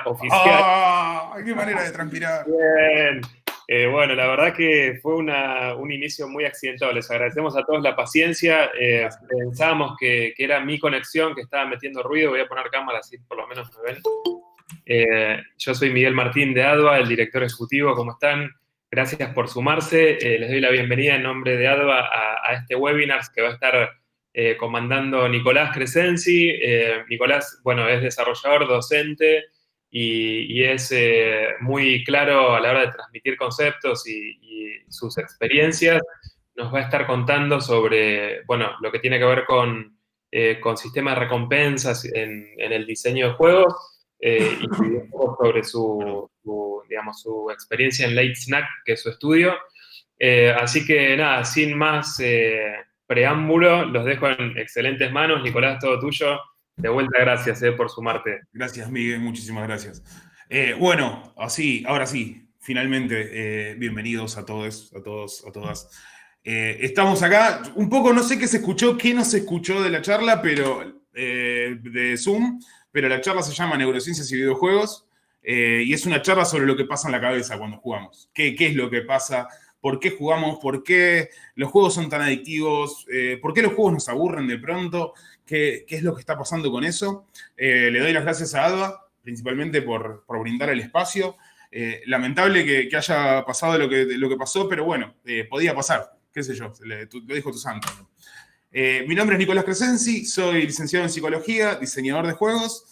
oficial. ¡Ah! ¡Qué manera de transpirar! Bien. Bueno, la verdad que fue un inicio muy accidentado. Les agradecemos a todos la paciencia. Gracias. Pensábamos que era mi conexión que estaba metiendo ruido. Voy a poner cámara así por lo menos me ven. Yo soy Miguel Martín de ADVA, el director ejecutivo. ¿Cómo están? Gracias por sumarse. Les doy la bienvenida en nombre de ADVA a este webinar que va a estar comandando Nicolás Crescenzi. Nicolás, bueno, es desarrollador, docente y es muy claro a la hora de transmitir conceptos y sus experiencias. Nos va a estar contando sobre, bueno, lo que tiene que ver con sistemas de recompensas en el diseño de juegos y un poco sobre Perdón. digamos, su experiencia en Late Snack, que es su estudio. Así que nada, sin más preámbulo, los dejo en excelentes manos. Nicolás, todo tuyo. De vuelta, gracias por sumarte. Gracias, Miguel. Muchísimas gracias. Bueno, así, ahora sí, finalmente, bienvenidos a todos, a todos, a todas. Estamos acá. Un poco, no sé qué se escuchó, qué no se escuchó de la charla, pero de Zoom, pero la charla se llama Neurociencias y Videojuegos. Y es una charla sobre lo que pasa en la cabeza cuando jugamos. ¿Qué es lo que pasa? ¿Por qué jugamos? ¿Por qué los juegos son tan adictivos? ¿Por qué los juegos nos aburren de pronto? ¿Qué es lo que está pasando con eso? Le doy las gracias a ADVA, principalmente por brindar el espacio. Lamentable que haya pasado lo que pasó, pero bueno, podía pasar, qué sé yo, lo dijo tu santo. Mi nombre es Nicolás Crescenzi, soy licenciado en Psicología, diseñador de juegos.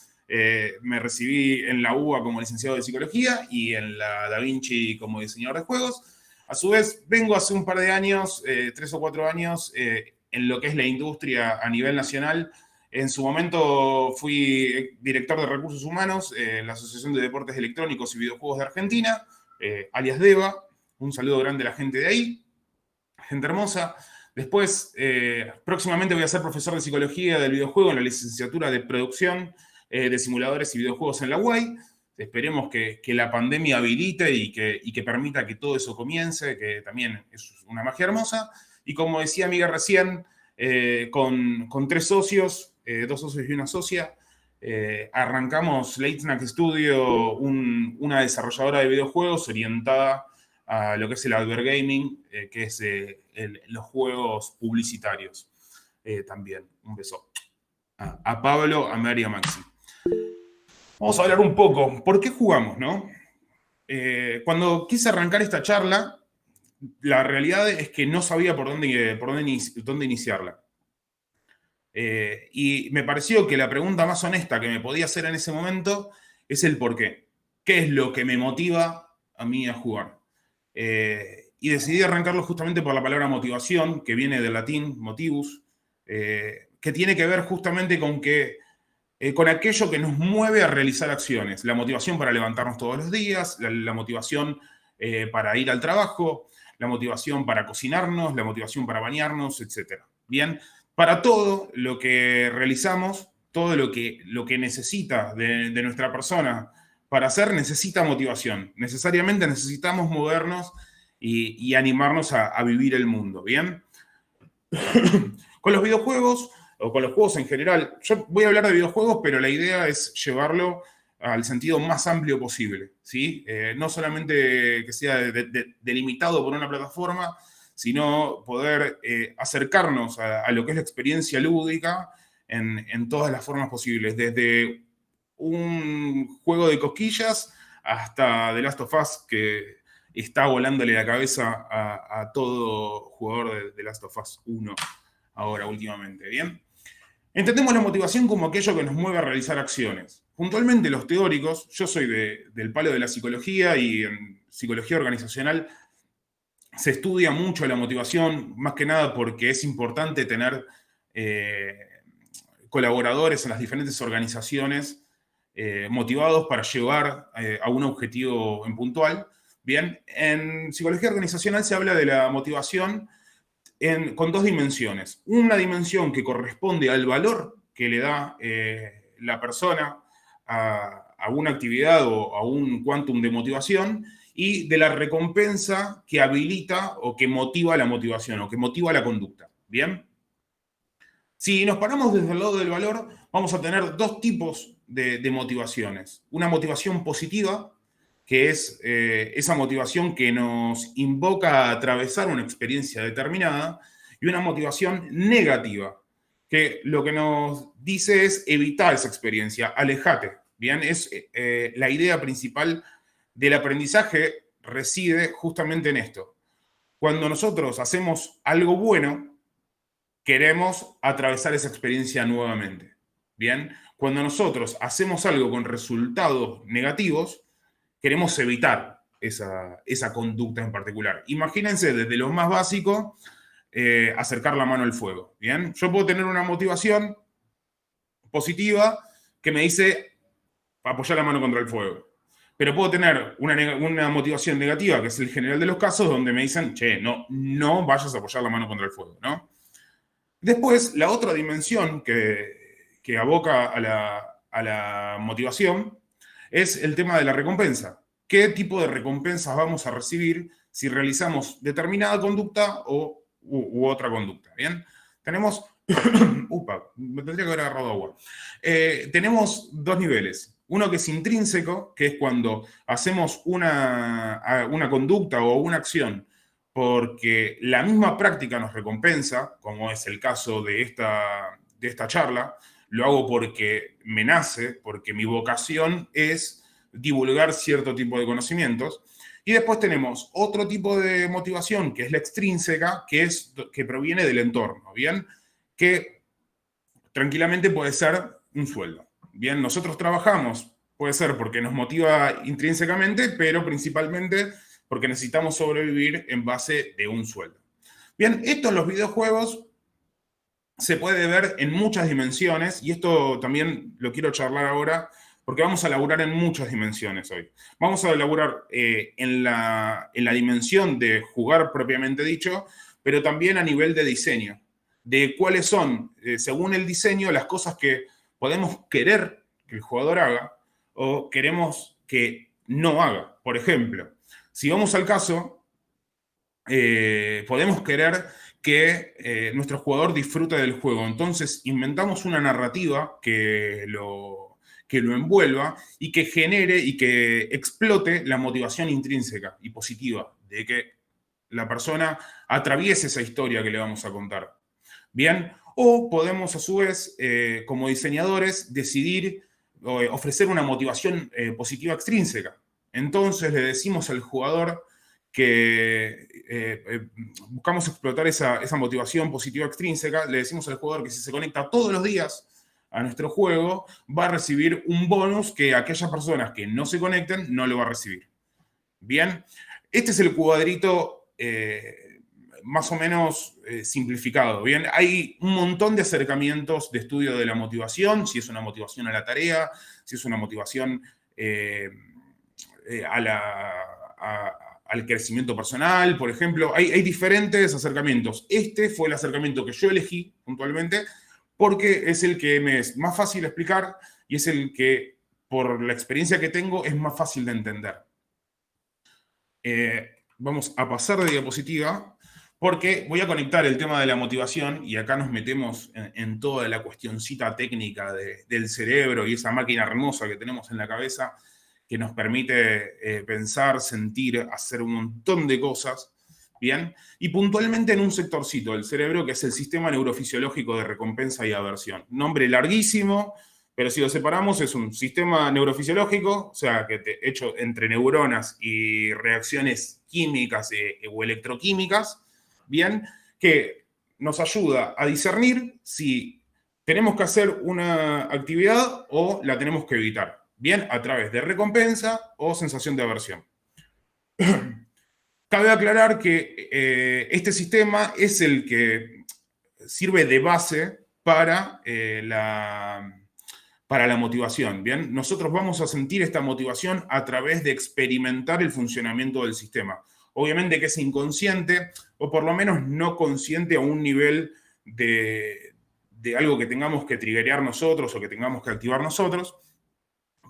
Me recibí en la UBA como licenciado de Psicología y en la Da Vinci como diseñador de juegos. A su vez, vengo hace un par de años, 3 o 4 años, en lo que es la industria a nivel nacional. En su momento fui director de recursos humanos en la Asociación de Deportes Electrónicos y Videojuegos de Argentina, alias DEVA. Un saludo grande a la gente de ahí, gente hermosa. Después, próximamente voy a ser profesor de psicología del videojuego en la licenciatura de producción de simuladores y videojuegos en la UAI. Esperemos que la pandemia habilite y que permita que todo eso comience, que también es una magia hermosa. Y como decía amiga recién, con 3 socios, 2 socios y una socia, arrancamos Late Snack Studio, una desarrolladora de videojuegos orientada a lo que es el advergaming, que es los juegos publicitarios. También, un beso a Pablo, a Mary y a Maxi. Vamos a hablar un poco, ¿por qué jugamos, no? Cuando quise arrancar esta charla, la realidad es que no sabía por dónde iniciarla. Y me pareció que la pregunta más honesta que me podía hacer en ese momento es el por qué. ¿Qué es lo que me motiva a mí a jugar? Y decidí arrancarlo justamente por la palabra motivación, que viene del latín motivus, que tiene que ver justamente con aquello que nos mueve a realizar acciones. La motivación para levantarnos todos los días, la motivación para ir al trabajo, la motivación para cocinarnos, la motivación para bañarnos, etc. Bien, para todo lo que realizamos, todo lo que necesita de nuestra persona para hacer, necesita motivación. Necesariamente necesitamos movernos y animarnos a vivir el mundo, ¿bien? Con los videojuegos o con los juegos en general, yo voy a hablar de videojuegos, pero la idea es llevarlo al sentido más amplio posible, ¿sí? No solamente que sea delimitado por una plataforma, sino poder acercarnos a lo que es la experiencia lúdica en todas las formas posibles, desde un juego de cosquillas hasta The Last of Us, que está volándole la cabeza a todo jugador de The Last of Us 1 ahora últimamente, ¿bien? Entendemos la motivación como aquello que nos mueve a realizar acciones. Puntualmente los teóricos, yo soy del palo de la psicología y en psicología organizacional se estudia mucho la motivación, más que nada porque es importante tener colaboradores en las diferentes organizaciones motivados para llevar a un objetivo en puntual. Bien, en psicología organizacional se habla de la motivación con 2 dimensiones. Una dimensión que corresponde al valor que le da la persona a una actividad o a un quantum de motivación y de la recompensa que habilita o que motiva la motivación o que motiva la conducta. ¿Bien? Si nos paramos desde el lado del valor, vamos a tener 2 tipos de motivaciones. Una motivación positiva, que es esa motivación que nos invoca a atravesar una experiencia determinada, y una motivación negativa, que lo que nos dice es evitar esa experiencia, alejate. Bien, es la idea principal del aprendizaje reside justamente en esto. Cuando nosotros hacemos algo bueno, queremos atravesar esa experiencia nuevamente. Bien, cuando nosotros hacemos algo con resultados negativos, queremos evitar esa conducta en particular. Imagínense desde lo más básico, acercar la mano al fuego. Bien, yo puedo tener una motivación positiva que me dice apoyar la mano contra el fuego. Pero puedo tener una motivación negativa, que es el general de los casos, donde me dicen, che, no vayas a apoyar la mano contra el fuego, ¿no? Después, la otra dimensión que aboca a la motivación es el tema de la recompensa. ¿Qué tipo de recompensas vamos a recibir si realizamos determinada conducta u otra conducta? ¿Bien? Tenemos... Upa, me tendría que haber agarrado agua. Tenemos dos niveles. Uno que es intrínseco, que es cuando hacemos una conducta o una acción porque la misma práctica nos recompensa, como es el caso de esta charla. Lo hago porque me nace, porque mi vocación es divulgar cierto tipo de conocimientos. Y después tenemos otro tipo de motivación, que es la extrínseca, que proviene del entorno, ¿bien? Que tranquilamente puede ser un sueldo. Bien, nosotros trabajamos, puede ser porque nos motiva intrínsecamente, pero principalmente porque necesitamos sobrevivir en base de un sueldo. Bien, esto en los videojuegos se puede ver en muchas dimensiones, y esto también lo quiero charlar ahora, porque vamos a laburar en muchas dimensiones hoy. Vamos a laburar en la dimensión de jugar propiamente dicho, pero también a nivel de diseño, de cuáles son, según el diseño, las cosas que podemos querer que el jugador haga o queremos que no haga. Por ejemplo, si vamos al caso, podemos querer que nuestro jugador disfrute del juego. Entonces inventamos una narrativa que lo envuelva y que genere y que explote la motivación intrínseca y positiva de que la persona atraviese esa historia que le vamos a contar. Bien, o podemos a su vez, como diseñadores, decidir ofrecer una motivación positiva extrínseca. Entonces le decimos al jugador que buscamos explotar esa motivación positiva extrínseca, le decimos al jugador que si se conecta todos los días a nuestro juego, va a recibir un bonus que aquellas personas que no se conecten no lo va a recibir. Bien, este es el cuadrito más o menos simplificado. Bien, hay un montón de acercamientos de estudio de la motivación, si es una motivación a la tarea, si es una motivación al crecimiento personal, por ejemplo. Hay diferentes acercamientos. Este fue el acercamiento que yo elegí puntualmente porque es el que me es más fácil explicar y es el que, por la experiencia que tengo, es más fácil de entender. Vamos a pasar de diapositiva porque voy a conectar el tema de la motivación y acá nos metemos en toda la cuestioncita técnica del cerebro y esa máquina hermosa que tenemos en la cabeza que nos permite pensar, sentir, hacer un montón de cosas, ¿bien? Y puntualmente en un sectorcito del cerebro que es el sistema neurofisiológico de recompensa y aversión. Nombre larguísimo, pero si lo separamos es un sistema neurofisiológico, o sea, hecho entre neuronas y reacciones químicas o electroquímicas, ¿bien? Que nos ayuda a discernir si tenemos que hacer una actividad o la tenemos que evitar. Bien, a través de recompensa o sensación de aversión. Cabe aclarar que este sistema es el que sirve de base para la motivación. Bien, nosotros vamos a sentir esta motivación a través de experimentar el funcionamiento del sistema. Obviamente que es inconsciente, o por lo menos no consciente a un nivel de algo que tengamos que triggerear nosotros o que tengamos que activar nosotros,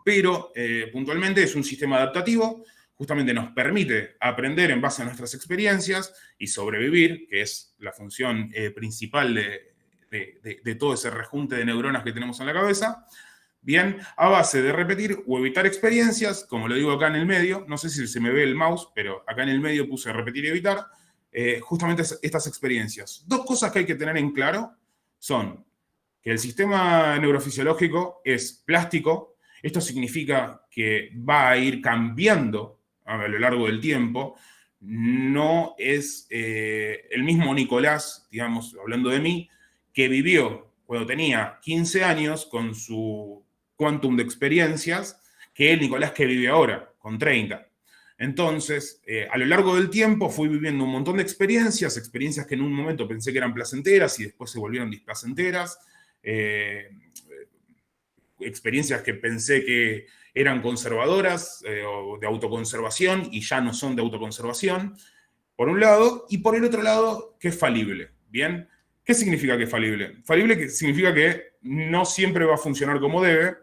pero puntualmente es un sistema adaptativo, justamente nos permite aprender en base a nuestras experiencias y sobrevivir, que es la función principal de todo ese rejunte de neuronas que tenemos en la cabeza. bien, a base de repetir o evitar experiencias, como lo digo acá en el medio, no sé si se me ve el mouse, pero acá en el medio puse repetir y evitar, justamente estas experiencias. Dos cosas que hay que tener en claro son que el sistema neurofisiológico es plástico. Esto significa que va a ir cambiando a lo largo del tiempo. No es el mismo Nicolás, digamos, hablando de mí, que vivió cuando tenía 15 años con su quantum de experiencias, que el Nicolás que vive ahora, con 30. Entonces, a lo largo del tiempo fui viviendo un montón de experiencias que en un momento pensé que eran placenteras y después se volvieron displacenteras, experiencias que pensé que eran conservadoras o de autoconservación y ya no son de autoconservación, por un lado, y por el otro lado, que es falible, ¿bien? ¿Qué significa que es falible? Falible significa que no siempre va a funcionar como debe,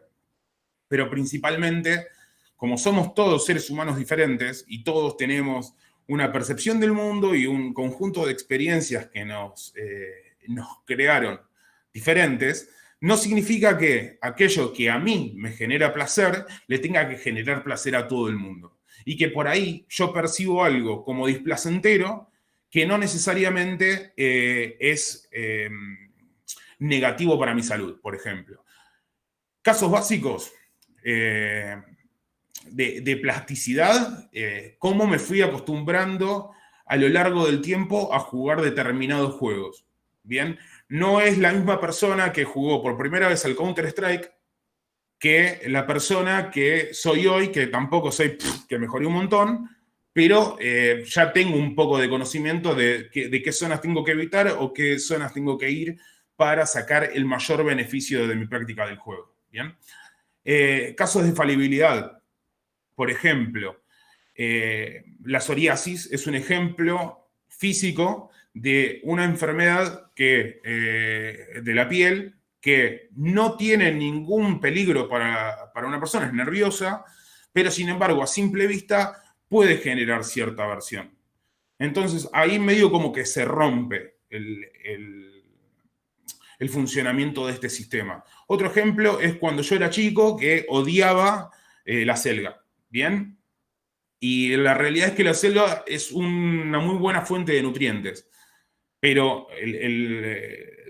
pero principalmente, como somos todos seres humanos diferentes y todos tenemos una percepción del mundo y un conjunto de experiencias que nos crearon diferentes, no significa que aquello que a mí me genera placer le tenga que generar placer a todo el mundo. Y que por ahí yo percibo algo como displacentero que no necesariamente es negativo para mi salud, por ejemplo. Casos básicos de plasticidad, cómo me fui acostumbrando a lo largo del tiempo a jugar determinados juegos. Bien, no es la misma persona que jugó por primera vez al Counter-Strike que la persona que soy hoy, que tampoco soy que mejoré un montón, pero ya tengo un poco de conocimiento de qué zonas tengo que evitar o qué zonas tengo que ir para sacar el mayor beneficio de mi práctica del juego. ¿Bien? Casos de falibilidad. Por ejemplo, la psoriasis es un ejemplo físico de una enfermedad de la piel que no tiene ningún peligro para una persona, es nerviosa, pero sin embargo a simple vista puede generar cierta aversión. Entonces ahí medio como que se rompe el funcionamiento de este sistema. Otro ejemplo es cuando yo era chico que odiaba la selga, ¿bien? Y la realidad es que la selga es una muy buena fuente de nutrientes, pero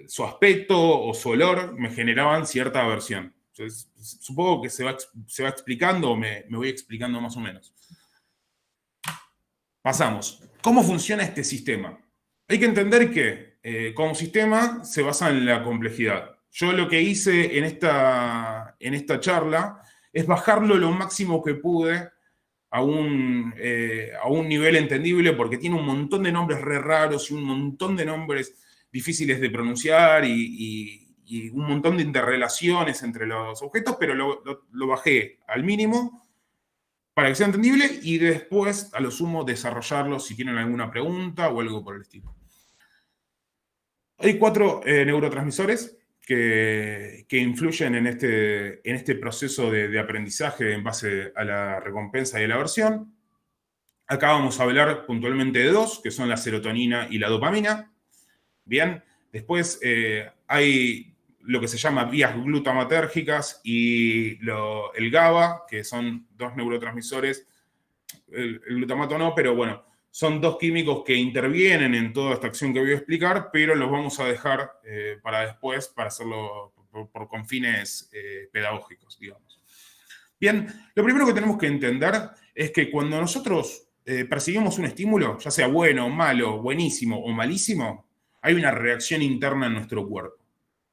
su aspecto o su olor me generaban cierta aversión. Entonces, supongo que se va explicando o me voy explicando más o menos. Pasamos. ¿Cómo funciona este sistema? Hay que entender que como sistema se basa en la complejidad. Yo lo que hice en esta charla es bajarlo lo máximo que pude a un nivel entendible, porque tiene un montón de nombres re raros y un montón de nombres difíciles de pronunciar y un montón de interrelaciones entre los objetos, pero lo bajé al mínimo para que sea entendible y después, a lo sumo, desarrollarlo si tienen alguna pregunta o algo por el estilo. Hay 4 neurotransmisores que influyen en este proceso de aprendizaje en base a la recompensa y a la aversión. Acá vamos a hablar puntualmente de 2, que son la serotonina y la dopamina. Bien, después hay lo que se llama vías glutamatérgicas y el GABA, que son 2 neurotransmisores. El glutamato no, pero bueno, son 2 químicos que intervienen en toda esta acción que voy a explicar, pero los vamos a dejar para después, para hacerlo con fines pedagógicos, digamos. Bien, lo primero que tenemos que entender es que cuando nosotros percibimos un estímulo, ya sea bueno, malo, buenísimo o malísimo, hay una reacción interna en nuestro cuerpo.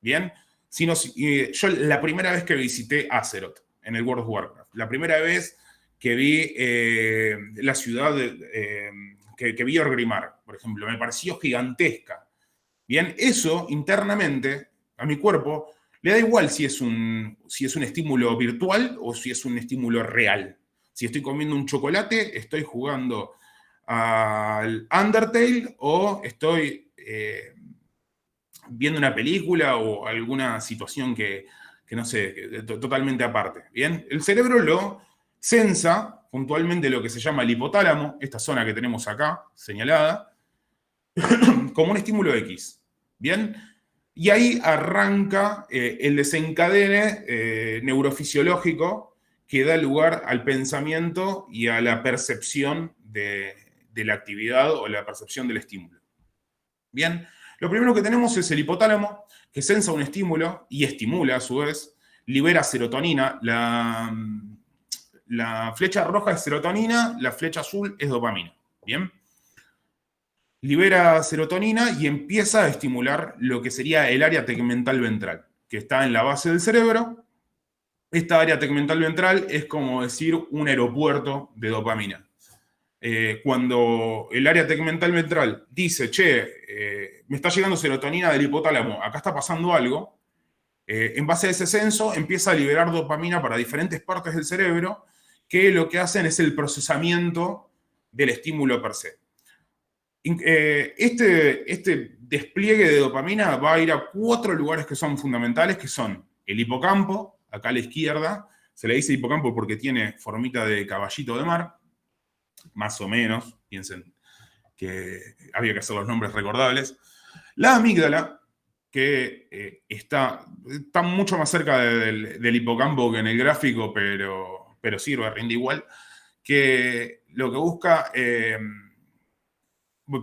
Bien, yo la primera vez que visité Azeroth en el World of Warcraft, la primera vez que vi la ciudad, que vi Orgrimmar, por ejemplo, me pareció gigantesca. Bien, eso internamente a mi cuerpo le da igual si es un estímulo virtual o si es un estímulo real. Si estoy comiendo un chocolate, estoy jugando al Undertale o estoy viendo una película o alguna situación que no sé, totalmente aparte. Bien, el cerebro lo sensa puntualmente lo que se llama el hipotálamo, esta zona que tenemos acá señalada, como un estímulo X. Bien, Y ahí arranca el desencadene neurofisiológico que da lugar al pensamiento y a la percepción de la actividad o la percepción del estímulo. Bien, lo primero que tenemos es el hipotálamo, que sensa un estímulo y estimula a su vez, libera serotonina. La flecha roja es serotonina, la flecha azul es dopamina. Bien. Libera serotonina y empieza a estimular lo que sería el área tegmental ventral, que está en la base del cerebro. Esta área tegmental ventral es como decir un aeropuerto de dopamina. Cuando el área tegmental ventral dice, che, me está llegando serotonina del hipotálamo, acá está pasando algo, en base a ese censo empieza a liberar dopamina para diferentes partes del cerebro que lo que hacen es el procesamiento del estímulo per se. Este despliegue de dopamina va a ir a 4 lugares que son fundamentales, que son el hipocampo, acá a la izquierda, se le dice hipocampo porque tiene formita de caballito de mar, más o menos, piensen que había que hacer los nombres recordables. La amígdala, que está mucho más cerca del hipocampo que en el gráfico, pero sirve, rinde igual, que lo que busca...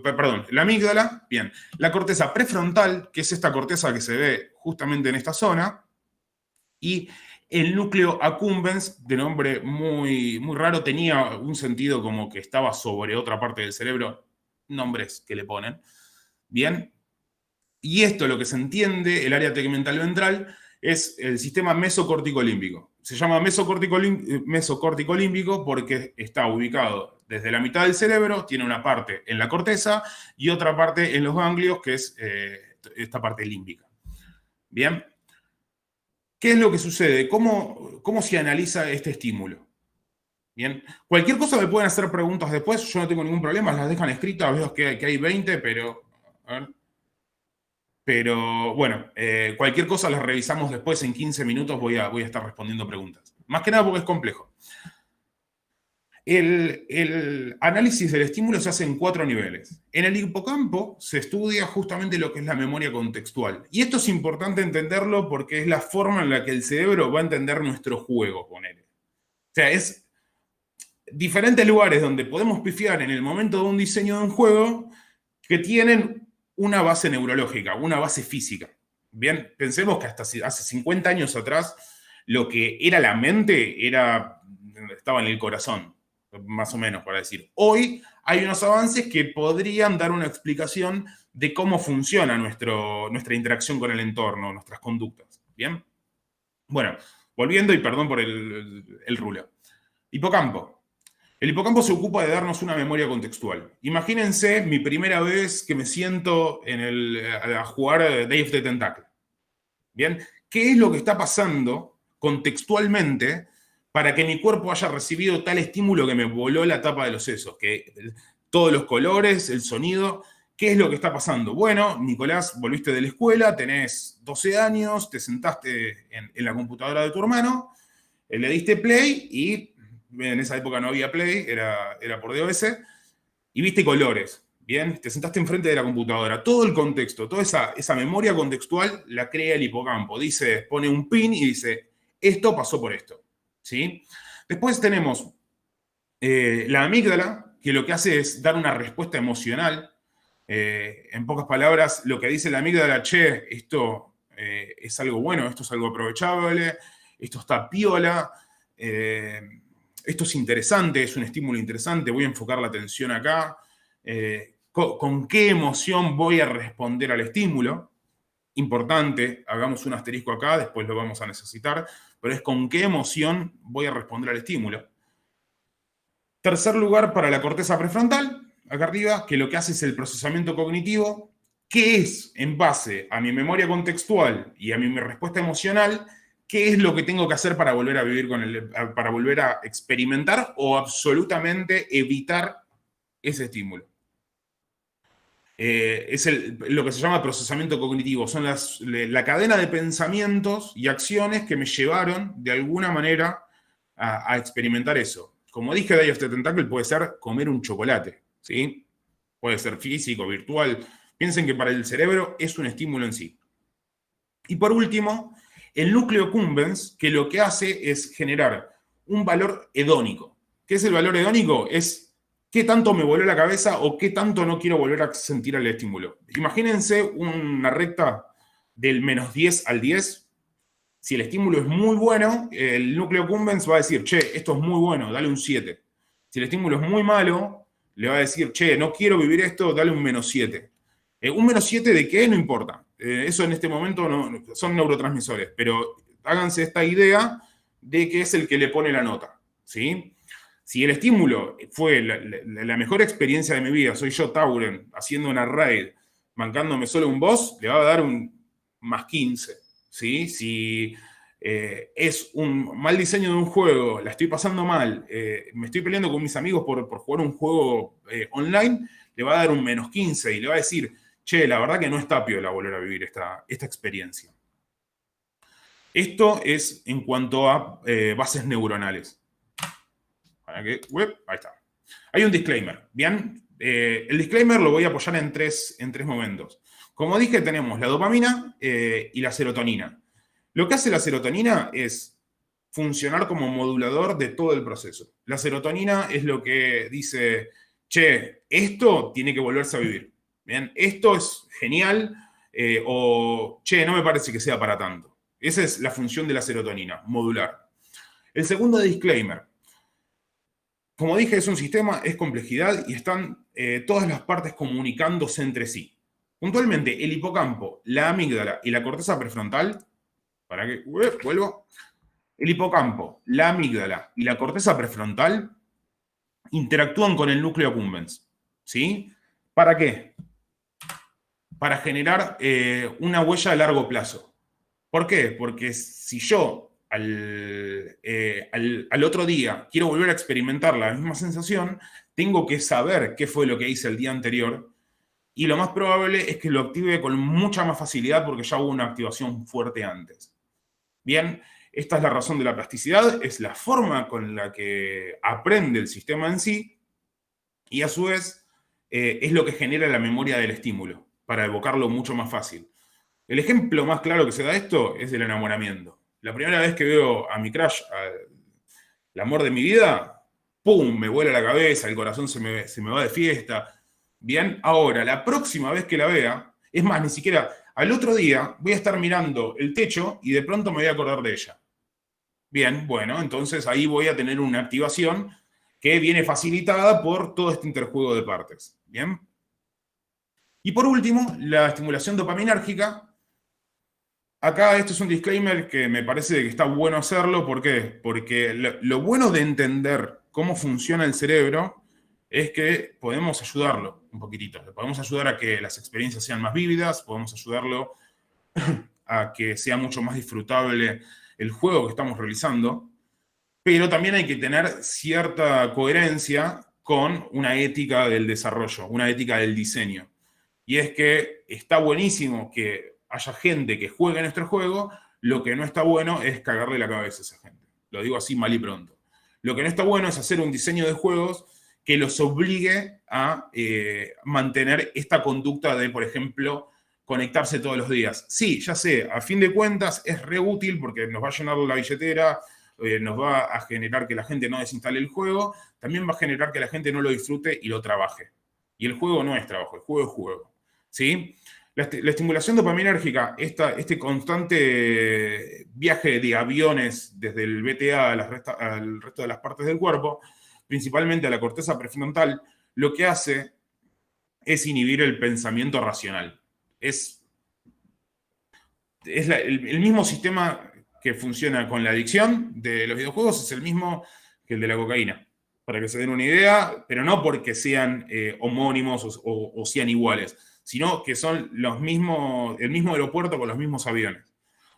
Perdón, la amígdala, bien. La corteza prefrontal, que es esta corteza que se ve justamente en esta zona, y el núcleo accumbens, de nombre muy, muy raro, tenía un sentido como que estaba sobre otra parte del cerebro, nombres que le ponen, bien. Y esto, lo que se entiende, el área tegmental ventral, es el sistema mesocorticolímbico. Se llama mesocorticolímbico porque está ubicado desde la mitad del cerebro, tiene una parte en la corteza y otra parte en los ganglios, que es esta parte límbica. Bien. ¿Qué es lo que sucede? ¿Cómo se analiza este estímulo? Bien. Cualquier cosa me pueden hacer preguntas después, yo no tengo ningún problema, las dejan escritas, veo que hay 20, pero... A ver. Pero bueno, cualquier cosa las revisamos después, en 15 minutos voy a estar respondiendo preguntas. Más que nada porque es complejo. El análisis del estímulo se hace en 4 niveles. En el hipocampo se estudia justamente lo que es la memoria contextual. Y esto es importante entenderlo porque es la forma en la que el cerebro va a entender nuestro juego con él. O sea, es diferentes lugares donde podemos pifiar en el momento de un diseño de un juego que tienen una base neurológica, una base física. Bien, pensemos que hasta hace 50 años atrás lo que era la mente estaba en el corazón, más o menos para decir. Hoy hay unos avances que podrían dar una explicación de cómo funciona nuestra interacción con el entorno, nuestras conductas. Bien, bueno, volviendo y perdón por el rulo. Hipocampo. El hipocampo se ocupa de darnos una memoria contextual. Imagínense mi primera vez que me siento a jugar Day of the Tentacle. ¿Bien? ¿Qué es lo que está pasando contextualmente para que mi cuerpo haya recibido tal estímulo que me voló la tapa de los sesos? Que todos los colores, el sonido, ¿qué es lo que está pasando? Bueno, Nicolás, volviste de la escuela, tenés 12 años, te sentaste en la computadora de tu hermano, le diste play y... En esa época no había Play, era por DOS, y viste colores, ¿bien? Te sentaste enfrente de la computadora. Todo el contexto, toda esa memoria contextual la crea el hipocampo. Pone un pin y dice, esto pasó por esto, ¿sí? Después tenemos la amígdala, que lo que hace es dar una respuesta emocional. En pocas palabras, lo que dice la amígdala, che, esto es algo bueno, esto es algo aprovechable, esto está piola, esto es interesante, es un estímulo interesante, voy a enfocar la atención acá. ¿Con qué emoción voy a responder al estímulo? Importante, hagamos un asterisco acá, después lo vamos a necesitar, pero es con qué emoción voy a responder al estímulo. Tercer lugar, para la corteza prefrontal, acá arriba, que lo que hace es el procesamiento cognitivo, que es, en base a mi memoria contextual y a mi respuesta emocional, ¿qué es lo que tengo que hacer para volver a vivir para volver a experimentar o absolutamente evitar ese estímulo? Es lo que se llama procesamiento cognitivo. Son la cadena de pensamientos y acciones que me llevaron de alguna manera a experimentar eso. Como dije, Day of the Tentacle puede ser comer un chocolate, ¿sí? Puede ser físico, virtual. Piensen que para el cerebro es un estímulo en sí. Y por último, el núcleo accumbens, que lo que hace es generar un valor hedónico. ¿Qué es el valor hedónico? Es qué tanto me voló la cabeza o qué tanto no quiero volver a sentir el estímulo. Imagínense una recta del -10 al 10. Si el estímulo es muy bueno, el núcleo accumbens va a decir, che, esto es muy bueno, dale un 7. Si el estímulo es muy malo, le va a decir, che, no quiero vivir esto, dale un -7. ¿Un -7 de qué? No importa. Eso en este momento son neurotransmisores, pero háganse esta idea de que es el que le pone la nota, ¿sí? Si el estímulo fue la mejor experiencia de mi vida, soy yo, Tauren, haciendo una raid, bancándome solo un boss, le va a dar un +15, ¿sí? Si es un mal diseño de un juego, la estoy pasando mal, me estoy peleando con mis amigos por jugar un juego online, le va a dar un -15 y le va a decir, che, la verdad que no está piola volver a vivir esta experiencia. Esto es en cuanto a bases neuronales. Ahí está. Hay un disclaimer, ¿bien? El disclaimer lo voy a apoyar en tres momentos. Como dije, tenemos la dopamina y la serotonina. Lo que hace la serotonina es funcionar como modulador de todo el proceso. La serotonina es lo que dice, che, esto tiene que volverse a vivir. ¿Bien? Esto es genial o, che, no me parece que sea para tanto. Esa es la función de la serotonina, modular. El segundo disclaimer. Como dije, es un sistema, es complejidad y están todas las partes comunicándose entre sí. Puntualmente, el hipocampo, la amígdala y la corteza prefrontal, para que vuelvo, el hipocampo, la amígdala y la corteza prefrontal interactúan con el núcleo accumbens. ¿Sí? ¿Para qué? Para generar una huella a largo plazo. ¿Por qué? Porque si yo al otro día quiero volver a experimentar la misma sensación, tengo que saber qué fue lo que hice el día anterior y lo más probable es que lo active con mucha más facilidad porque ya hubo una activación fuerte antes. Bien, esta es la razón de la plasticidad, es la forma con la que aprende el sistema en sí y a su vez es lo que genera la memoria del estímulo para evocarlo mucho más fácil. El ejemplo más claro que se da esto es el enamoramiento. La primera vez que veo a mi crush, el amor de mi vida, ¡pum! Me vuela la cabeza, el corazón se me va de fiesta. Bien, ahora, la próxima vez que la vea, es más, ni siquiera, al otro día voy a estar mirando el techo y de pronto me voy a acordar de ella. Bien, bueno, entonces ahí voy a tener una activación que viene facilitada por todo este interjuego de partes. Bien. Y por último, la estimulación dopaminérgica. Acá esto es un disclaimer que me parece que está bueno hacerlo. ¿Por qué? Porque lo bueno de entender cómo funciona el cerebro es que podemos ayudarlo un poquitito. Le podemos ayudar a que las experiencias sean más vívidas, podemos ayudarlo a que sea mucho más disfrutable el juego que estamos realizando, pero también hay que tener cierta coherencia con una ética del desarrollo, una ética del diseño. Y es que está buenísimo que haya gente que juegue en nuestro juego, lo que no está bueno es cagarle la cabeza a esa gente. Lo digo así mal y pronto. Lo que no está bueno es hacer un diseño de juegos que los obligue a mantener esta conducta de, por ejemplo, conectarse todos los días. Sí, ya sé, a fin de cuentas es re útil porque nos va a llenar la billetera, nos va a generar que la gente no desinstale el juego, también va a generar que la gente no lo disfrute y lo trabaje. Y el juego no es trabajo, el juego es juego. ¿Sí? La estimulación dopaminérgica, este constante viaje de aviones desde el BTA al resto de las partes del cuerpo, principalmente a la corteza prefrontal, lo que hace es inhibir el pensamiento racional. Es el mismo sistema que funciona con la adicción de los videojuegos, es el mismo que el de la cocaína, para que se den una idea, pero no porque sean homónimos o sean iguales, sino que son el mismo aeropuerto con los mismos aviones.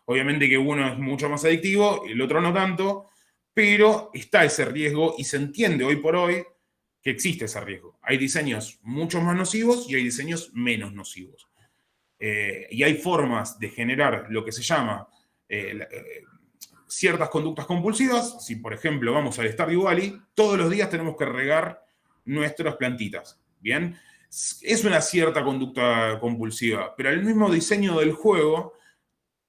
Obviamente que uno es mucho más adictivo, el otro no tanto, pero está ese riesgo y se entiende hoy por hoy que existe ese riesgo. Hay diseños mucho más nocivos y hay diseños menos nocivos. Y hay formas de generar lo que se llama ciertas conductas compulsivas. Si, por ejemplo, vamos al Stardew Valley, todos los días tenemos que regar nuestras plantitas. ¿Bien? Es una cierta conducta compulsiva, pero el mismo diseño del juego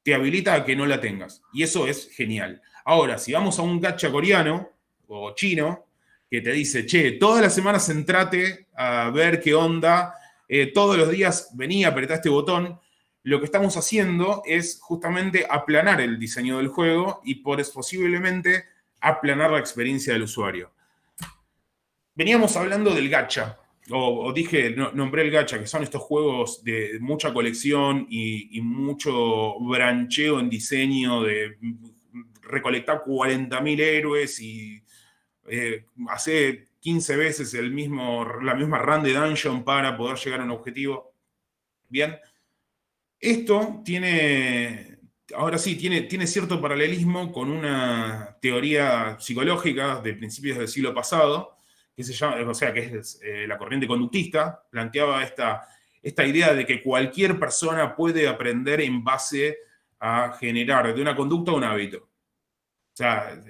te habilita a que no la tengas. Y eso es genial. Ahora, si vamos a un gacha coreano o chino, que te dice, che, todas las semanas entrate a ver qué onda, todos los días vení, apretá este botón, lo que estamos haciendo es justamente aplanar el diseño del juego y posiblemente aplanar la experiencia del usuario. Veníamos hablando del gacha, nombré el gacha, que son estos juegos de mucha colección y mucho brancheo en diseño, de recolectar 40.000 héroes y hacer 15 veces la misma run de dungeon para poder llegar a un objetivo. Bien, esto ahora sí, tiene cierto paralelismo con una teoría psicológica de principios del siglo pasado, que se llama, o sea, que es la corriente conductista. Planteaba esta idea de que cualquier persona puede aprender en base a generar de una conducta un hábito. O sea,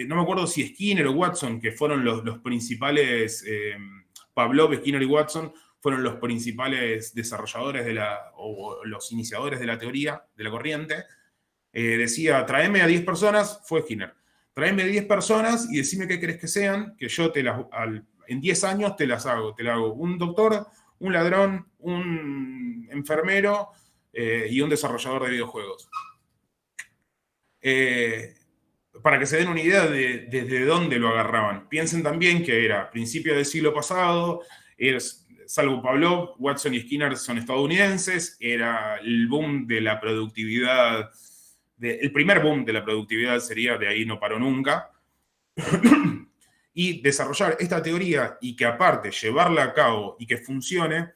no me acuerdo si Skinner o Watson, que fueron los principales, Pavlov, Skinner y Watson, fueron los principales desarrolladores o los iniciadores de la teoría, de la corriente. Decía, tráeme a 10 personas, fue Skinner. Tráeme 10 personas y decime qué querés que sean, que yo en 10 años te las hago. Te la hago un doctor, un ladrón, un enfermero y un desarrollador de videojuegos. Para que se den una idea de desde dónde lo agarraban. Piensen también que era principio del siglo pasado, salvo Pavlov, Watson y Skinner son estadounidenses, era el boom de la productividad, el primer boom de la productividad sería de ahí no paró nunca. Y desarrollar esta teoría y que aparte llevarla a cabo y que funcione,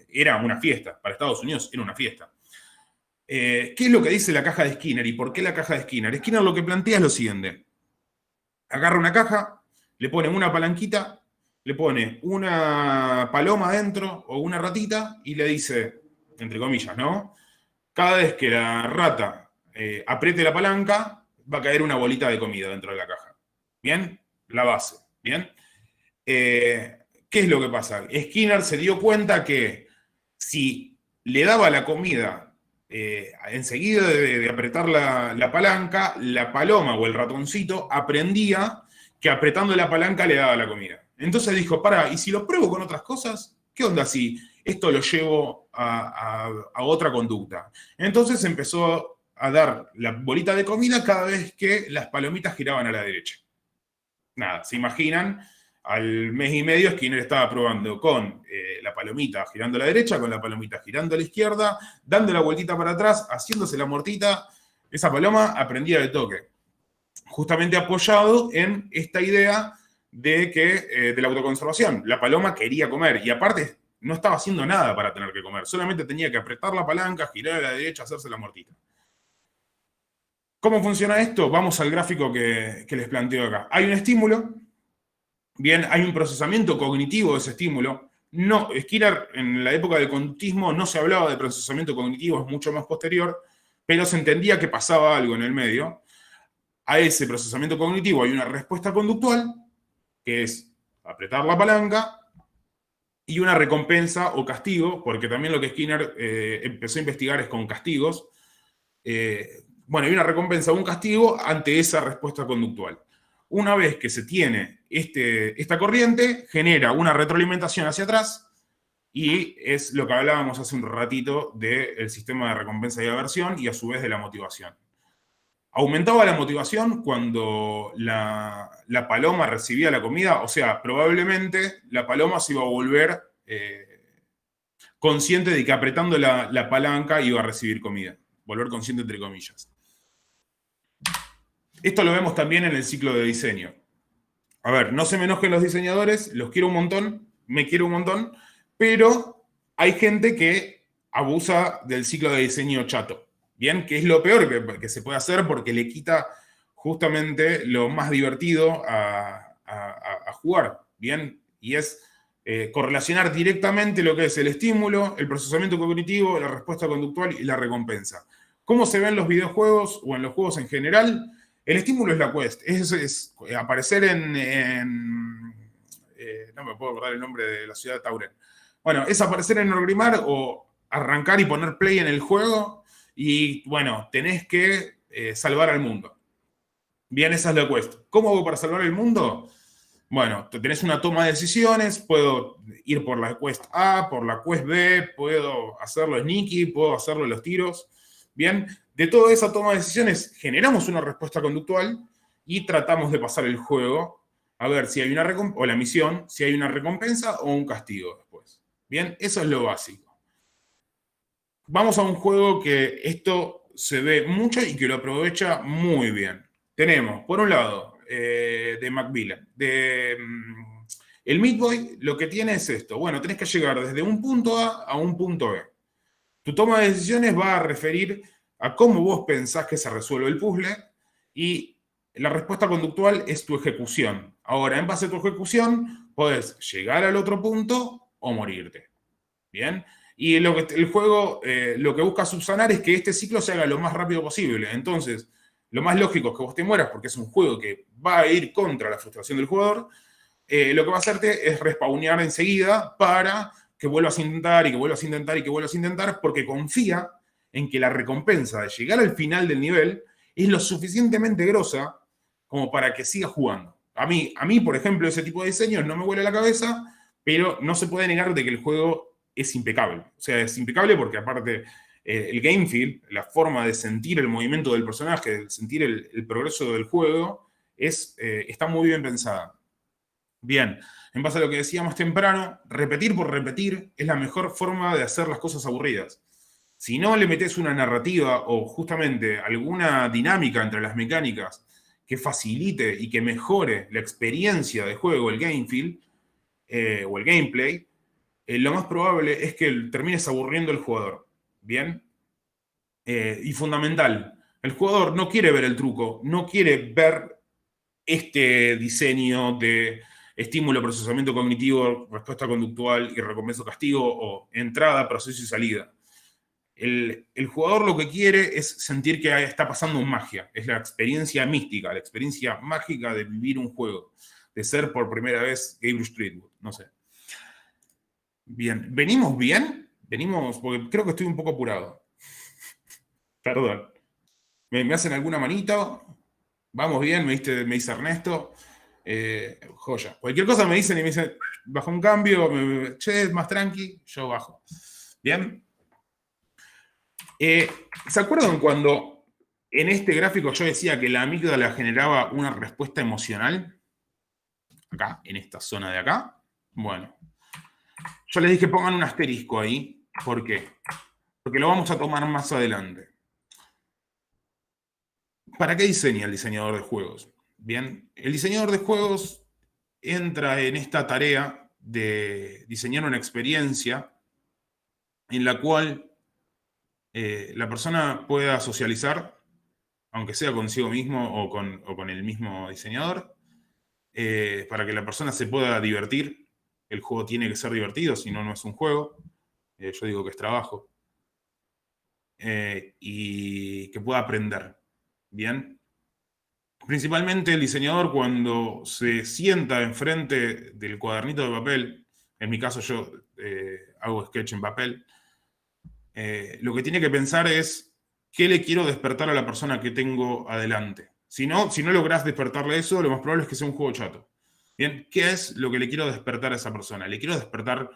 era una fiesta. Para Estados Unidos era una fiesta. ¿Qué es lo que dice la caja de Skinner y por qué la caja de Skinner? Skinner lo que plantea es lo siguiente. Agarra una caja, le pone una palanquita, le pone una paloma adentro o una ratita y le dice, entre comillas, ¿no? Cada vez que la rata apriete la palanca, va a caer una bolita de comida dentro de la caja. ¿Bien? La base. ¿Bien? ¿Qué es lo que pasa? Skinner se dio cuenta que si le daba la comida enseguida de apretar la palanca, la paloma o el ratoncito aprendía que apretando la palanca le daba la comida. Entonces dijo, ¿y si lo pruebo con otras cosas? ¿Qué onda si esto lo llevo a otra conducta? Entonces empezó a dar la bolita de comida cada vez que las palomitas giraban a la derecha. Nada, se imaginan, al mes y medio Skinner estaba probando con la palomita girando a la derecha, con la palomita girando a la izquierda, dando la vueltita para atrás, haciéndose la muertita. Esa paloma aprendía de toque. Justamente apoyado en esta idea de la autoconservación. La paloma quería comer y aparte no estaba haciendo nada para tener que comer. Solamente tenía que apretar la palanca, girar a la derecha, hacerse la muertita. ¿Cómo funciona esto? Vamos al gráfico que les planteo acá. Hay un estímulo. Bien, hay un procesamiento cognitivo de ese estímulo. No, Skinner, en la época del conductismo, no se hablaba de procesamiento cognitivo, es mucho más posterior, pero se entendía que pasaba algo en el medio. A ese procesamiento cognitivo hay una respuesta conductual, que es apretar la palanca, y una recompensa o castigo, porque también lo que Skinner empezó a investigar es con castigos. Bueno, hay una recompensa o un castigo ante esa respuesta conductual. Una vez que se tiene esta corriente, genera una retroalimentación hacia atrás y es lo que hablábamos hace un ratito del sistema de recompensa y aversión y a su vez de la motivación. Aumentaba la motivación cuando la paloma recibía la comida, o sea, probablemente la paloma se iba a volver consciente de que apretando la palanca iba a recibir comida. Volver consciente entre comillas. Esto lo vemos también en el ciclo de diseño. A ver, no se me enojen los diseñadores, los quiero un montón, me quiero un montón, pero hay gente que abusa del ciclo de diseño chato. Bien, que es lo peor que se puede hacer porque le quita justamente lo más divertido a jugar. Bien, y es correlacionar directamente lo que es el estímulo, el procesamiento cognitivo, la respuesta conductual y la recompensa. ¿Cómo se ven los videojuegos o en los juegos en general? El estímulo es la quest, es aparecer no me puedo acordar el nombre de la ciudad de Tauren. Bueno, es aparecer en Orgrimmar o arrancar y poner play en el juego y, bueno, tenés que salvar al mundo. Bien, esa es la quest. ¿Cómo hago para salvar el mundo? Bueno, tenés una toma de decisiones, puedo ir por la quest A, por la quest B, puedo hacerlo sneaky, puedo hacerlo los tiros. Bien, de toda esa toma de decisiones generamos una respuesta conductual y tratamos de pasar el juego a ver si hay una recompensa, o la misión, si hay una recompensa o un castigo después. Bien, eso es lo básico. Vamos a un juego que esto se ve mucho y que lo aprovecha muy bien. Tenemos, por un lado, de Macmillan, el Meat Boy, lo que tiene es esto. Bueno, tenés que llegar desde un punto A un punto B. Tu toma de decisiones va a referir a cómo vos pensás que se resuelve el puzzle y la respuesta conductual es tu ejecución. Ahora, en base a tu ejecución, podés llegar al otro punto o morirte. ¿Bien? Y el juego lo que busca subsanar es que este ciclo se haga lo más rápido posible. Entonces, lo más lógico es que vos te mueras porque es un juego que va a ir contra la frustración del jugador. Lo que va a hacerte es respawnear enseguida para que vuelvas a intentar y que vuelvas a intentar y que vuelvas a intentar porque confía en que la recompensa de llegar al final del nivel es lo suficientemente grosa como para que sigas jugando. A mí, por ejemplo, ese tipo de diseños no me huele la cabeza, pero no se puede negar de que el juego es impecable. O sea, es impecable porque aparte el game feel, la forma de sentir el movimiento del personaje, de sentir el progreso del juego, está muy bien pensada. Bien, en base a lo que decíamos temprano, repetir por repetir es la mejor forma de hacer las cosas aburridas. Si no le metes una narrativa o justamente alguna dinámica entre las mecánicas que facilite y que mejore la experiencia de juego, el game feel o el gameplay, lo más probable es que termines aburriendo al jugador. Bien. Y fundamental, el jugador no quiere ver el truco, no quiere ver este diseño de estímulo, procesamiento cognitivo, respuesta conductual y recompensa o castigo, o entrada, proceso y salida. El jugador lo que quiere es sentir que está pasando magia, es la experiencia mística, la experiencia mágica de vivir un juego, de ser por primera vez Gabriel Streetwood, no sé. Bien, ¿venimos bien? Venimos, porque creo que estoy un poco apurado. Perdón. ¿Me hacen alguna manito? Vamos bien, me dice Ernesto. Joya. Cualquier cosa me dicen y me dicen, bajo un cambio, che, más tranqui, yo bajo. Bien. ¿Se acuerdan cuando en este gráfico yo decía que la amígdala generaba una respuesta emocional? Acá, en esta zona de acá. Bueno. Yo les dije pongan un asterisco ahí. ¿Por qué? Porque lo vamos a tomar más adelante. ¿Para qué diseña el diseñador de juegos? Bien, el diseñador de juegos entra en esta tarea de diseñar una experiencia en la cual la persona pueda socializar, aunque sea consigo mismo o con el mismo diseñador, para que la persona se pueda divertir. El juego tiene que ser divertido, si no, no es un juego. Yo digo que es trabajo. Y que pueda aprender. Bien. Principalmente el diseñador cuando se sienta enfrente del cuadernito de papel, en mi caso yo hago sketch en papel, lo que tiene que pensar es qué le quiero despertar a la persona que tengo adelante. Si no lográs despertarle eso, lo más probable es que sea un juego chato. Bien, ¿qué es lo que le quiero despertar a esa persona? Le quiero despertar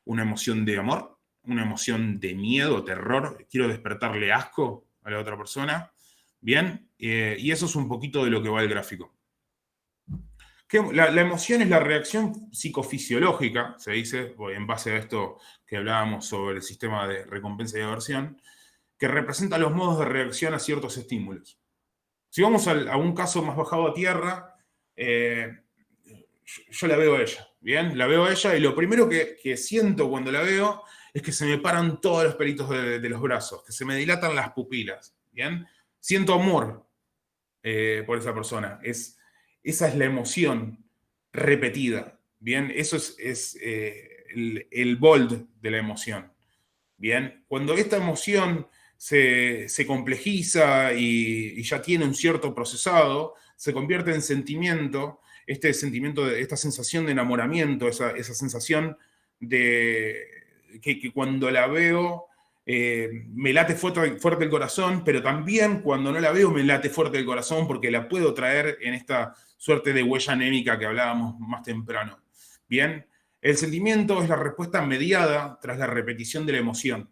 una emoción de amor, una emoción de miedo, terror, quiero despertarle asco a la otra persona. Bien, y eso es un poquito de lo que va el gráfico. La emoción es la reacción psicofisiológica, se dice, en base a esto que hablábamos sobre el sistema de recompensa y aversión, que representa los modos de reacción a ciertos estímulos. Si vamos a un caso más bajado a tierra, yo la veo a ella, ¿bien? La veo a ella y lo primero que siento cuando la veo es que se me paran todos los pelitos de los brazos, que se me dilatan las pupilas, ¿bien? Siento amor por esa persona. Esa es la emoción repetida, ¿bien? Eso es el bold de la emoción, ¿bien? Cuando esta emoción se complejiza y ya tiene un cierto procesado, se convierte en sentimiento, esta sensación de enamoramiento, esa sensación de que cuando la veo Me late fuerte el corazón, pero también cuando no la veo me late fuerte el corazón porque la puedo traer en esta suerte de huella anémica que hablábamos más temprano. Bien, el sentimiento es la respuesta mediada tras la repetición de la emoción.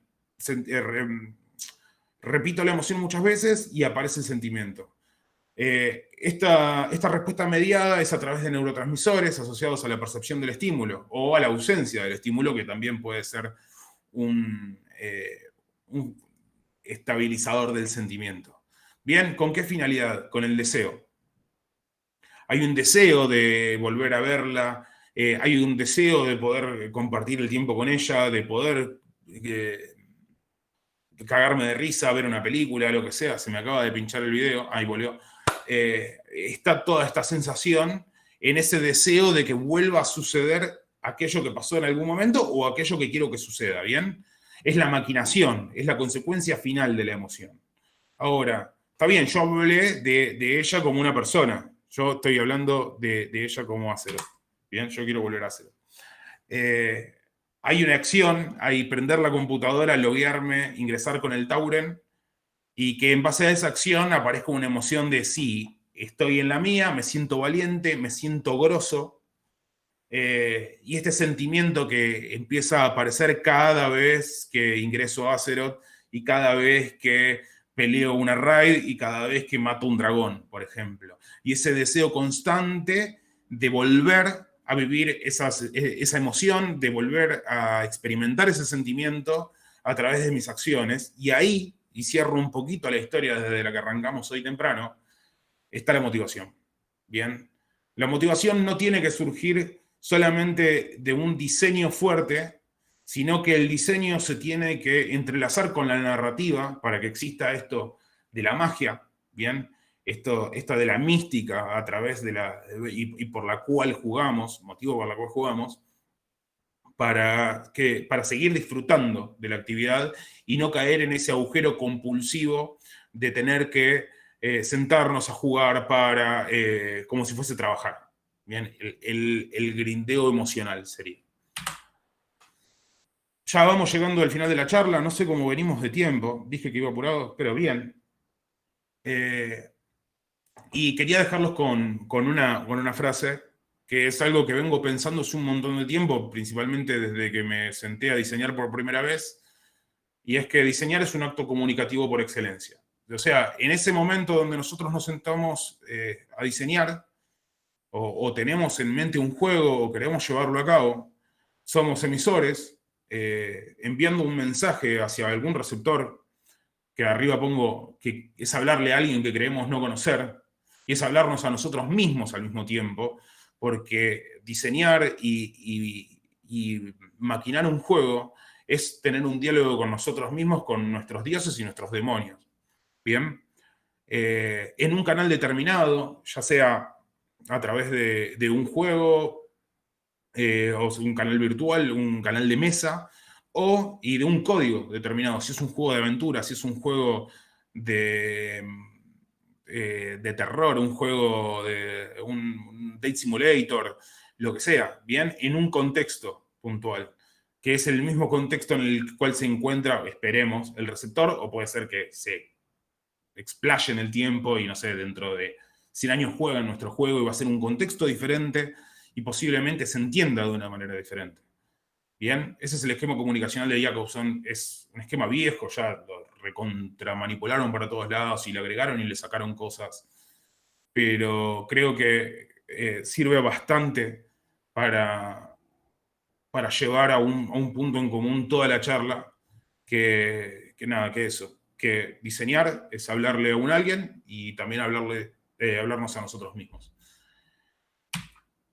Repito la emoción muchas veces y aparece el sentimiento. Esta respuesta mediada es a través de neurotransmisores asociados a la percepción del estímulo o a la ausencia del estímulo, que también puede ser un estabilizador del sentimiento. Bien, ¿con qué finalidad? Con el deseo. Hay un deseo de volver a verla, hay un deseo de poder compartir el tiempo con ella, de poder cagarme de risa, ver una película, lo que sea. Se me acaba de pinchar el video, ahí volvió. Está toda esta sensación en ese deseo de que vuelva a suceder aquello que pasó en algún momento o aquello que quiero que suceda, ¿bien? Es la maquinación, es la consecuencia final de la emoción. Ahora, está bien, yo hablé de ella como una persona, yo estoy hablando de ella como Azeroth, ¿bien? Yo quiero volver a Azeroth. Hay una acción, hay prender la computadora, loguearme, ingresar con el Tauren, y que en base a esa acción aparezca una emoción de sí, estoy en la mía, me siento valiente, me siento grosso, y este sentimiento que empieza a aparecer cada vez que ingreso a Azeroth y cada vez que peleo una raid y cada vez que mato un dragón, por ejemplo. Y ese deseo constante de volver a vivir esa emoción, de volver a experimentar ese sentimiento a través de mis acciones. Y ahí, y cierro un poquito la historia desde la que arrancamos hoy temprano, está la motivación. Bien, la motivación no tiene que surgir solamente de un diseño fuerte, sino que el diseño se tiene que entrelazar con la narrativa para que exista esto de la magia, ¿bien? Esto de la mística a través de y por la cual jugamos, motivo por la cual jugamos, para seguir disfrutando de la actividad y no caer en ese agujero compulsivo de tener que sentarnos a jugar como si fuese trabajar. Bien, el grindeo emocional sería. Ya vamos llegando al final de la charla, no sé cómo venimos de tiempo, dije que iba apurado, pero bien. Y quería dejarlos con una frase que es algo que vengo pensando hace un montón de tiempo, principalmente desde que me senté a diseñar por primera vez, y es que diseñar es un acto comunicativo por excelencia. O sea, en ese momento donde nosotros nos sentamos a diseñar, o tenemos en mente un juego, o queremos llevarlo a cabo, somos emisores, enviando un mensaje hacia algún receptor, que arriba pongo que es hablarle a alguien que creemos no conocer, y es hablarnos a nosotros mismos al mismo tiempo, porque diseñar y maquinar un juego es tener un diálogo con nosotros mismos, con nuestros dioses y nuestros demonios. Bien, en un canal determinado, ya sea a través de un juego, o un canal virtual, un canal de mesa, y de un código determinado, si es un juego de aventura, si es un juego de, de terror, un juego de un date simulator, lo que sea, bien, en un contexto puntual, que es el mismo contexto en el cual se encuentra, esperemos, el receptor, o puede ser que se explaye en el tiempo y no sé, dentro de 100 años juega en nuestro juego y va a ser un contexto diferente y posiblemente se entienda de una manera diferente. Bien, ese es el esquema comunicacional de Jacobson, es un esquema viejo, ya lo recontramanipularon para todos lados y le agregaron y le sacaron cosas, pero creo que sirve bastante para, llevar a un punto en común toda la charla, que nada, que eso, que diseñar es hablarle a un alguien y también hablarnos a nosotros mismos.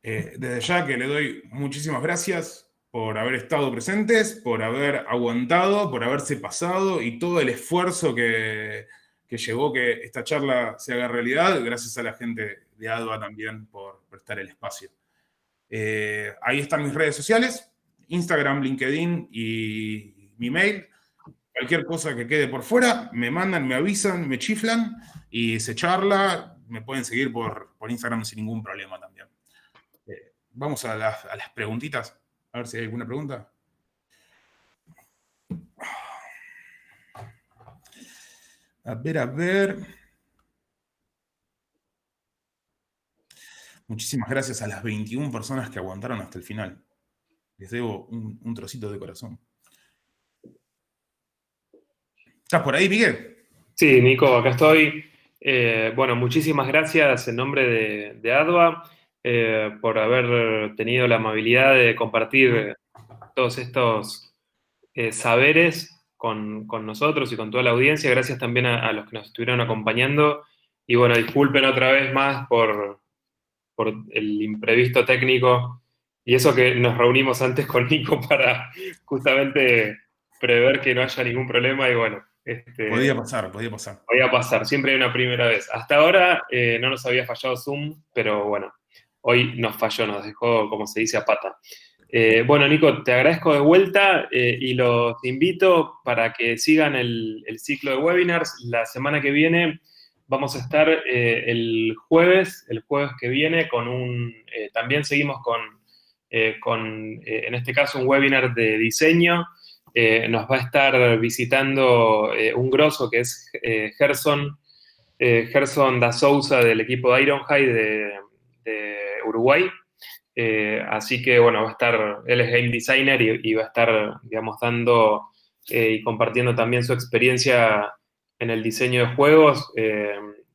Desde ya que le doy muchísimas gracias por haber estado presentes, por haber aguantado, por haberse pasado y todo el esfuerzo que llevó que esta charla se haga realidad, gracias a la gente de ADVA también por prestar el espacio. Ahí están mis redes sociales, Instagram, LinkedIn y mi mail. Cualquier cosa que quede por fuera, me mandan, me avisan, me chiflan y se charla. Me pueden seguir por Instagram sin ningún problema también. Vamos a las preguntitas, a ver si hay alguna pregunta. A ver, a ver. Muchísimas gracias a las 21 personas que aguantaron hasta el final. Les debo un trocito de corazón. ¿Estás por ahí, Miguel? Sí, Nico, acá estoy. Bueno, muchísimas gracias en nombre de ADVA por haber tenido la amabilidad de compartir todos estos saberes con nosotros y con toda la audiencia. Gracias también a los que nos estuvieron acompañando. Y bueno, disculpen otra vez más por el imprevisto técnico y eso que nos reunimos antes con Nico para justamente prever que no haya ningún problema y bueno, Podía pasar, podía pasar. voy a pasar, siempre hay una primera vez. Hasta ahora no nos había fallado Zoom, pero bueno, hoy nos falló, nos dejó, como se dice, a pata. Bueno, Nico, te agradezco de vuelta y los invito para que sigan el ciclo de webinars. La semana que viene vamos a estar el jueves que viene, también seguimos en este caso, un webinar de diseño. Nos va a estar visitando un grosso que es Gerson da Souza del equipo de Ironhide de Uruguay. Así que, bueno, va a estar, él es game designer y va a estar, digamos, dando y compartiendo también su experiencia en el diseño de juegos.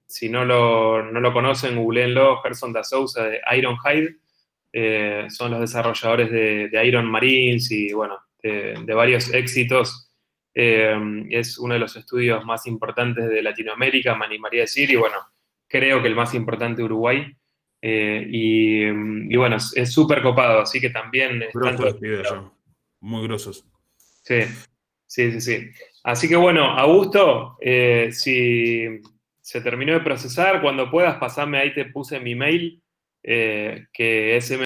Si no lo conocen, googleenlo, Gerson da Souza de Ironhide. Son los desarrolladores de Iron Marines y, bueno, de varios éxitos. Es uno de los estudios más importantes de Latinoamérica, me animaría a decir, y bueno, creo que el más importante de Uruguay. Y bueno, es súper copado, así que también están Grosso todos. los pibes allá. Muy grosos. Sí, sí, sí, sí. Así que bueno, Augusto, si se terminó de procesar, cuando puedas, pasame, ahí te puse mi mail, que es